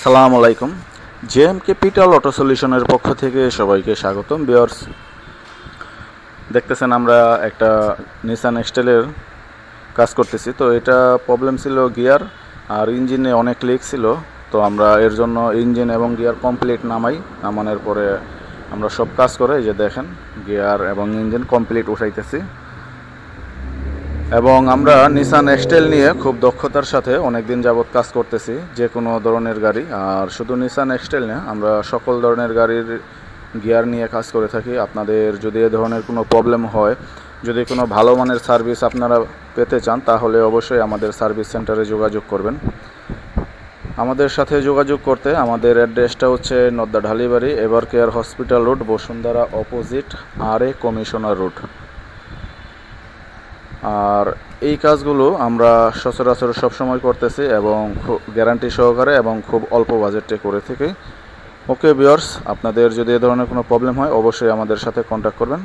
সালামু আলাইকুম। JM capital auto সলিউশনের পক্ষ থেকে সবাইকে স্বাগতম। ভিউয়ার্স, দেখতেছেন আমরা একটা নিসান এক্সটেলের কাজ করতেছি। তো এটা প্রবলেম ছিল গিয়ার আর ইঞ্জিনে অনেক লিক ছিল। তো আমরা এর জন্য ইঞ্জিন এবং গিয়ার কমপ্লিট নামানোর পরে আমরা সব কাজ করে এই যে দেখেন গিয়ার এবং ইঞ্জিন কমপ্লিট উঠাইতেছি। এবং আমরা নিসান এক্সটেল নিয়ে খুব দক্ষতার সাথে অনেক দিন যাবৎ কাজ করতেছি, যে কোনো ধরনের গাড়ি। আর শুধু নিসান এক্সটেল না, আমরা সকল ধরনের গাড়ির গিয়ার নিয়ে কাজ করে থাকি। আপনাদের যদি এ ধরনের কোনো প্রবলেম হয়, যদি কোনো ভালো মানের সার্ভিস আপনারা পেতে চান, তাহলে অবশ্যই আমাদের সার্ভিস সেন্টারে যোগাযোগ করবেন। আমাদের সাথে যোগাযোগ করতে আমাদের অ্যাড্রেসটা হচ্ছে Nadda Dhalibari, Evercare hospital road, Bashundhara opposite RA commissioner road. আর এই কাজগুলো আমরা সচরাচর সবসময় করতেছি এবং খুব গ্যারান্টি সহকারে এবং খুব অল্প বাজেটে করে থাকি। ওকে ভিউয়ার্স, আপনাদের যদি এ ধরনের কোনো প্রবলেম হয় অবশ্যই আমাদের সাথে কন্ট্যাক্ট করবেন।